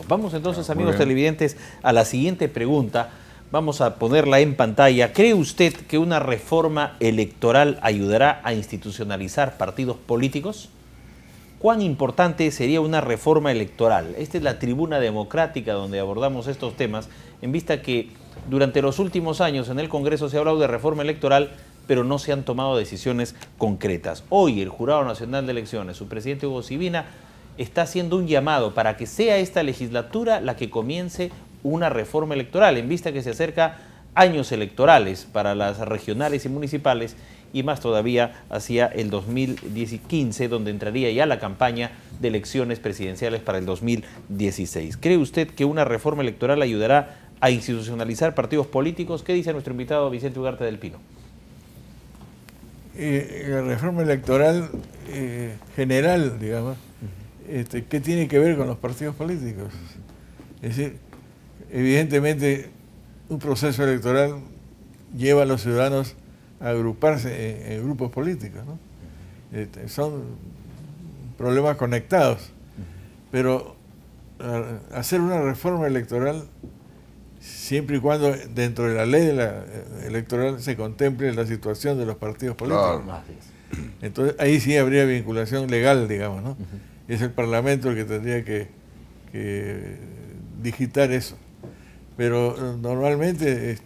Vamos entonces, amigos televidentes, a la siguiente pregunta. Vamos a ponerla en pantalla. ¿Cree usted que una reforma electoral ayudará a institucionalizar partidos políticos? ¿Cuán importante sería una reforma electoral? Esta es la tribuna democrática donde abordamos estos temas, en vista que durante los últimos años en el Congreso se ha hablado de reforma electoral, pero no se han tomado decisiones concretas. Hoy el Jurado Nacional de Elecciones, su presidente Hugo Sibina, está haciendo un llamado para que sea esta legislatura la que comience una reforma electoral, en vista que se acerca años electorales para las regionales y municipales, y más todavía hacia el 2015, donde entraría ya la campaña de elecciones presidenciales para el 2016. ¿Cree usted que una reforma electoral ayudará a institucionalizar partidos políticos? ¿Qué dice nuestro invitado Vicente Ugarte del Pino? La reforma electoral general, digamos, ¿qué tiene que ver con los partidos políticos? Es decir, evidentemente un proceso electoral lleva a los ciudadanos a agruparse en grupos políticos, ¿no? Son problemas conectados, pero hacer una reforma electoral, siempre y cuando dentro de la ley electoral se contemple la situación de los partidos políticos. Claro. Entonces ahí sí habría vinculación legal, digamos, ¿no? Es el Parlamento el que tendría que digitar eso. Pero normalmente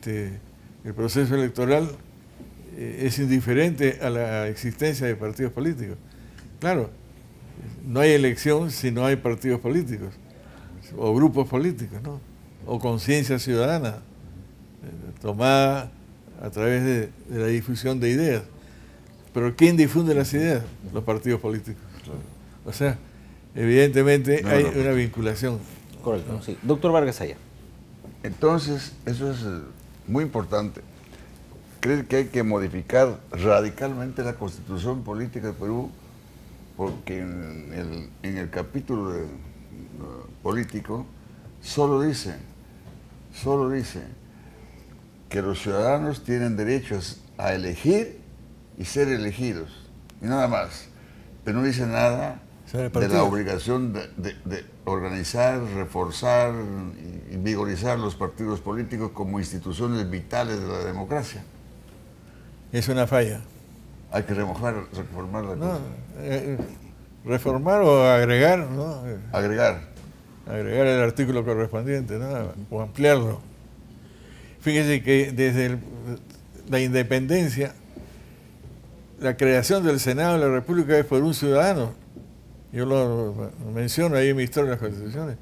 el proceso electoral es indiferente a la existencia de partidos políticos. Claro, no hay elección si no hay partidos políticos o grupos políticos, ¿no? O conciencia ciudadana tomada a través de la difusión de ideas. Pero ¿quién difunde las ideas? Los partidos políticos. O sea, evidentemente hay una vinculación. Correcto, ¿no? Sí. Doctor Vargas Saya. Entonces, eso es muy importante. ¿Cree que hay que modificar radicalmente la Constitución Política de Perú? Porque en el capítulo político solo dice que los ciudadanos tienen derechos a elegir y ser elegidos, y nada más. Pero no dice nada de la obligación de organizar, reforzar y vigorizar los partidos políticos como instituciones vitales de la democracia. Es una falla. Hay que reformar la cosa. Reformar o agregar, ¿no? Agregar el artículo correspondiente, ¿no? O ampliarlo. Fíjese que desde la independencia, la creación del Senado de la República es por un ciudadano. Yo lo menciono ahí en mi historia de las Constituciones.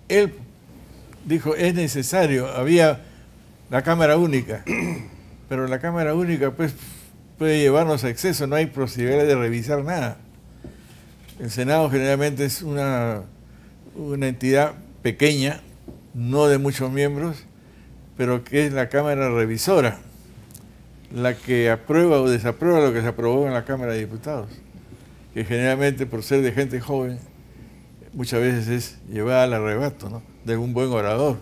Él dijo, es necesario, había la Cámara Única, pero la Cámara Única pues puede llevarnos a exceso, no hay posibilidad de revisar nada. El Senado generalmente es una entidad pequeña, no de muchos miembros, pero que es la Cámara Revisora, la que aprueba o desaprueba lo que se aprobó en la Cámara de Diputados, que generalmente por ser de gente joven, muchas veces es llevada al arrebato, ¿no?, de un buen orador.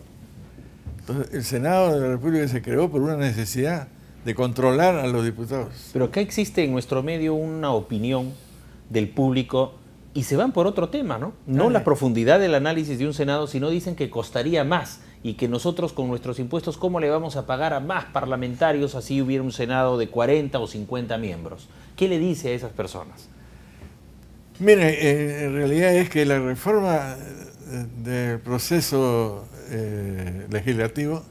Entonces, el Senado de la República se creó por una necesidad de controlar a los diputados. Pero acá existe en nuestro medio una opinión del público y se van por otro tema, ¿no? No la profundidad del análisis de un Senado, sino dicen que costaría más y que nosotros con nuestros impuestos, ¿cómo le vamos a pagar a más parlamentarios así hubiera un Senado de 40 o 50 miembros? ¿Qué le dice a esas personas? Mire, en realidad es que la reforma del proceso legislativo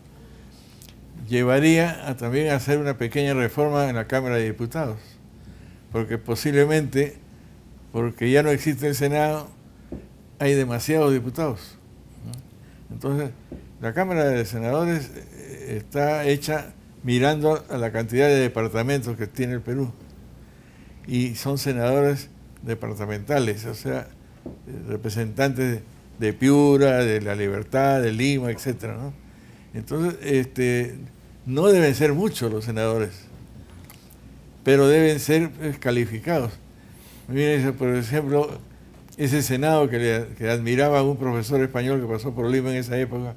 llevaría también a hacer una pequeña reforma en la Cámara de Diputados, porque posiblemente, porque ya no existe el Senado, hay demasiados diputados, ¿no? Entonces, la Cámara de Senadores está hecha mirando a la cantidad de departamentos que tiene el Perú, y son senadores departamentales, o sea, representantes de Piura, de La Libertad, de Lima, etcétera, ¿no? Entonces, no deben ser muchos los senadores, pero deben ser calificados. Miren, por ejemplo, ese Senado que admiraba a un profesor español que pasó por Lima en esa época,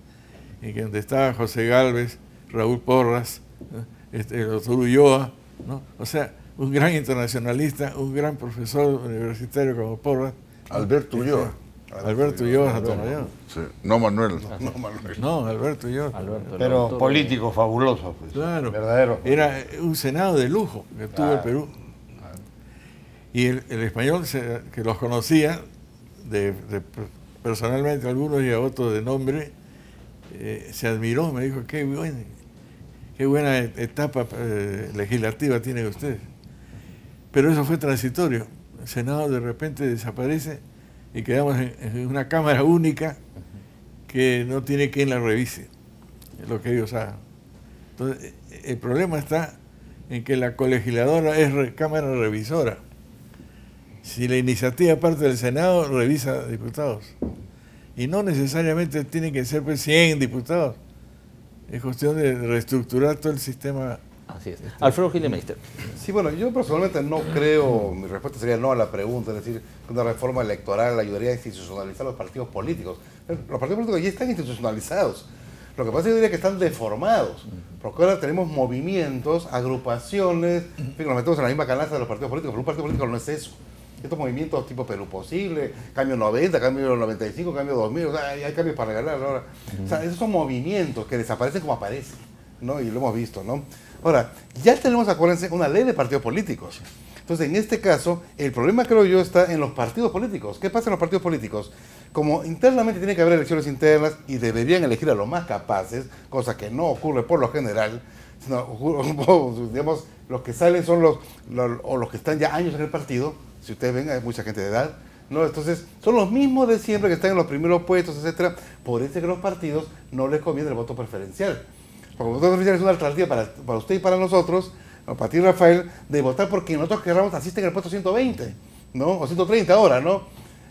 en que donde estaba José Gálvez, Raúl Porras, ¿no?, el doctor Ulloa, ¿no? O sea, un gran internacionalista, un gran profesor universitario como Porras. Alberto Ulloa. Alberto Ulloa Sotomayor. Sí. No, Manuel. No, Alberto Ulloa. Pero político fabuloso, pues. Claro. Verdadero. Era un senado de lujo que tuvo el Perú. Y el español que los conocía personalmente, algunos y a otros de nombre, se admiró, me dijo, qué buena etapa legislativa tiene usted. Pero eso fue transitorio. El Senado de repente desaparece y quedamos en una cámara única que no tiene quien la revise, lo que ellos hagan. Entonces, el problema está en que la colegisladora es cámara revisora. Si la iniciativa parte del Senado, revisa diputados. Y no necesariamente tienen que ser pues 100 diputados. Es cuestión de reestructurar todo el sistema. Así es. Alfredo Gildemeister. Sí, bueno, yo personalmente no creo, mi respuesta sería no a la pregunta, es decir, que una reforma electoral ayudaría a institucionalizar los partidos políticos. Los partidos políticos ya están institucionalizados. Lo que pasa es que yo diría que están deformados, porque ahora tenemos movimientos, agrupaciones, en fin, nos metemos en la misma canasta de los partidos políticos, pero un partido político no es eso. Estos movimientos tipo Perú Posible, Cambio 90, Cambio 95, Cambio 2000, o sea, hay cambios para regalar ahora. O sea, esos son movimientos que desaparecen como aparecen, ¿no? Y lo hemos visto, ¿no? Ahora, ya tenemos, acuérdense, una ley de partidos políticos. Entonces, en este caso, el problema, creo yo, está en los partidos políticos. ¿Qué pasa en los partidos políticos? Como internamente tiene que haber elecciones internas y deberían elegir a los más capaces, cosa que no ocurre por lo general, sino, digamos, los que salen son los que están ya años en el partido. Si ustedes ven, hay mucha gente de edad, ¿no? Entonces, son los mismos de siempre que están en los primeros puestos, etcétera. Por eso es que a los partidos no les conviene el voto preferencial. Porque el voto preferencial es una alternativa para usted y para nosotros, para ti, Rafael, de votar porque nosotros queramos asisten en el puesto 120, ¿no? O 130 ahora, ¿no?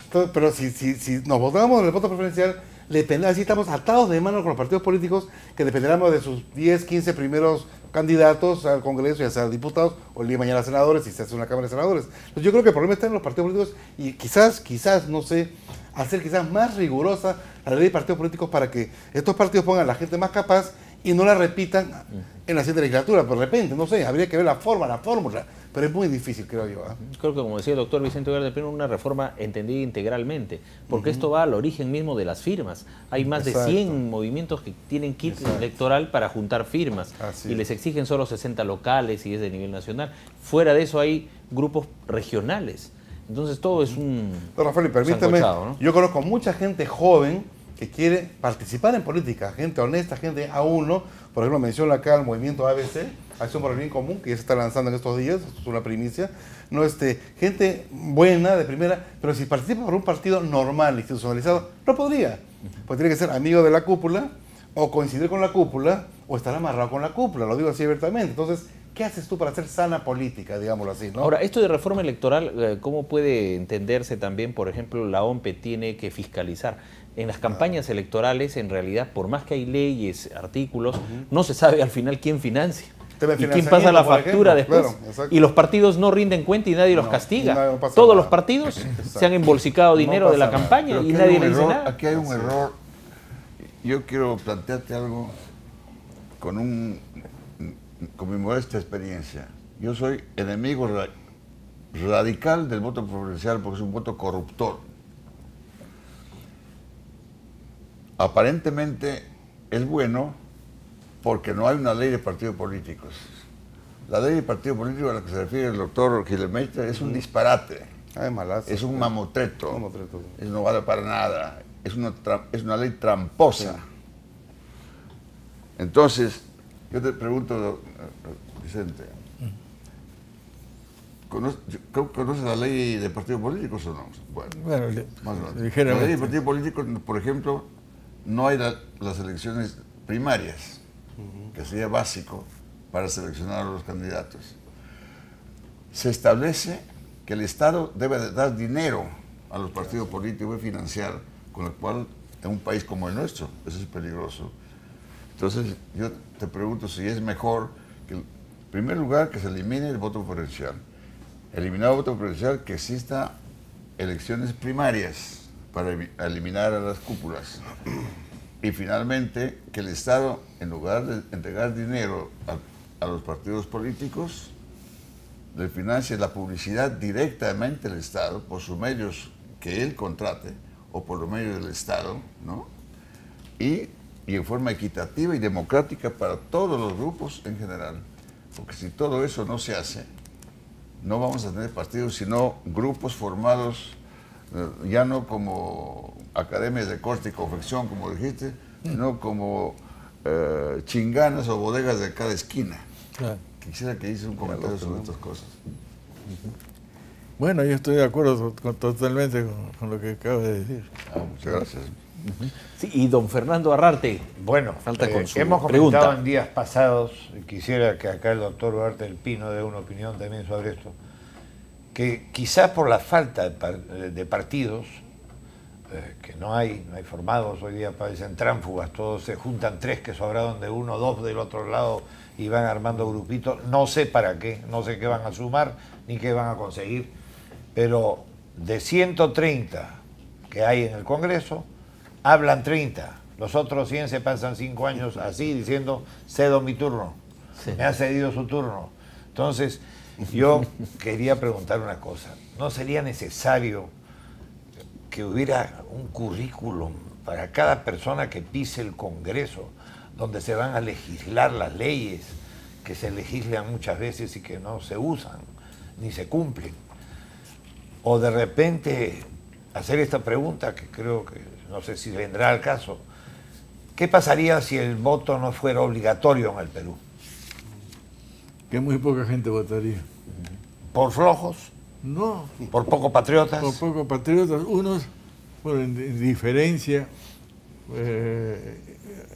Entonces, pero si nos votamos en el voto preferencial, así estamos atados de mano con los partidos políticos que dependeremos de sus 10, 15 primeros candidatos al Congreso, ya sea diputados o el día de mañana senadores, si se hace una Cámara de Senadores. Entonces yo creo que el problema está en los partidos políticos y quizás, no sé, hacer quizás más rigurosa la ley de partidos políticos para que estos partidos pongan a la gente más capaz y no la repitan en la siguiente legislatura. Por repente, no sé, habría que ver la fórmula, pero es muy difícil, creo yo. Creo que, como decía el doctor Vicente Hogar de Pino, una reforma entendida integralmente, porque esto va al origen mismo de las firmas. Hay más de 100 movimientos que tienen kit electoral para juntar firmas y les exigen solo 60 locales y es de nivel nacional. Fuera de eso hay grupos regionales. Entonces todo es un... Rafael, permítame, ¿no? Yo conozco mucha gente joven que quiere participar en política, gente honesta, gente A1, por ejemplo, menciono acá el movimiento ABC, Acción por el Bien Común, que ya se está lanzando en estos días, esto es una primicia, no, gente buena, de primera, pero si participa por un partido normal, institucionalizado, no podría, pues tiene que ser amigo de la cúpula, o coincidir con la cúpula, o estar amarrado con la cúpula, lo digo así abiertamente. Entonces, ¿qué haces tú para hacer sana política, digámoslo así, ¿no? Ahora, esto de reforma electoral, ¿cómo puede entenderse también? Por ejemplo, la OMPE tiene que fiscalizar. En las campañas electorales, en realidad, por más que hay leyes, artículos, no se sabe al final quién financia. Y quién pasa la factura después. Claro, y los partidos no rinden cuenta y nadie los castiga. Todos los partidos se han embolsicado dinero de la campaña y nadie le dice nada. Aquí hay un error. Yo quiero plantearte algo con mi modesta experiencia. Yo soy enemigo radical del voto preferencial porque es un voto corruptor. Aparentemente es bueno porque no hay una ley de partidos políticos. La ley de partidos políticos a la que se refiere el doctor Gildemeister es un disparate, es un mamotreto, no vale para nada, es una ley tramposa. Sí. Entonces, yo te pregunto, Vicente, ¿conoces la ley de partidos políticos o no? Bueno, más o menos. La ley de partidos políticos, por ejemplo, no hay las elecciones primarias, que sería básico para seleccionar a los candidatos. Se establece que el Estado debe de dar dinero a los partidos políticos y financiar, con lo cual en un país como el nuestro eso es peligroso. Entonces yo te pregunto si es mejor que, en primer lugar, que se elimine el voto preferencial. Eliminar el voto preferencial, que exista elecciones primarias para eliminar a las cúpulas. Y finalmente, que el Estado, en lugar de entregar dinero a los partidos políticos, le financie la publicidad directamente al Estado por sus medios que él contrate o por lo medio del Estado, ¿no? Y en forma equitativa y democrática para todos los grupos en general. Porque si todo eso no se hace, no vamos a tener partidos, sino grupos formados ya no como academias de corte y confección, como dijiste, sino como chinganas o bodegas de cada esquina. Claro. Quisiera que hice un comentario sobre estas cosas. Bueno, yo estoy de acuerdo totalmente con lo que acabas de decir. Muchas gracias. Sí, y don Fernando Arrarte. Bueno, falta con su hemos pregunta. comentado en días pasados, y quisiera que acá el doctor Duarte del Pino dé una opinión también sobre esto, que quizás por la falta de partidos, que no hay formados, hoy día parecen tránfugas, todos se juntan 3 que sobraron de uno, 2 del otro lado y van armando grupitos, no sé para qué, no sé qué van a sumar ni qué van a conseguir, pero de 130 que hay en el Congreso, hablan 30, los otros 100 se pasan 5 años así diciendo, cedo mi turno, sí, me ha cedido su turno. Entonces, yo quería preguntar una cosa, ¿no sería necesario que hubiera un currículum para cada persona que pise el Congreso, donde se van a legislar las leyes que se legislan muchas veces y que no se usan ni se cumplen? O de repente hacer esta pregunta, que creo que no sé si vendrá al caso, ¿qué pasaría si el voto no fuera obligatorio en el Perú? Que muy poca gente votaría. ¿Por flojos? No. ¿Por poco patriotas? Por poco patriotas, unos por indiferencia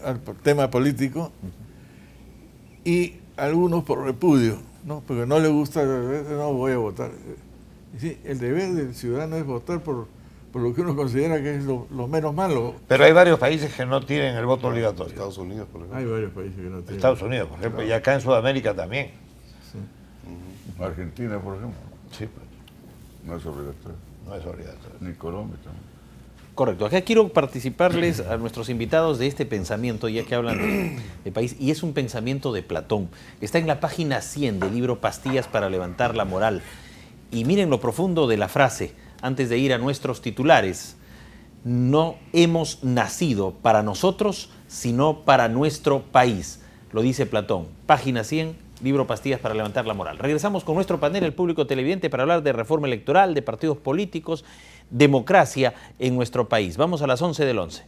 al tema político y algunos por repudio, ¿no? Porque no le gusta, no voy a votar. Sí, el deber del ciudadano es votar por lo que uno considera que es lo menos malo. Pero hay varios países que no tienen el voto obligatorio. Estados Unidos, por ejemplo. Hay varios países que no tienen. Estados Unidos, por ejemplo, y acá en Sudamérica también. Sí. Argentina, por ejemplo. Sí, pues. No es obligatorio. No es obligatorio. Ni Colombia también. Correcto. Acá quiero participarles a nuestros invitados de este pensamiento, ya que hablan de país, y es un pensamiento de Platón. Está en la página 100 del libro Pastillas para levantar la moral. Y miren lo profundo de la frase, antes de ir a nuestros titulares. No hemos nacido para nosotros, sino para nuestro país. Lo dice Platón. Página 100, libro Pastillas para levantar la moral. Regresamos con nuestro panel, el público televidente, para hablar de reforma electoral, de partidos políticos, democracia en nuestro país. Vamos a las 11 del 11.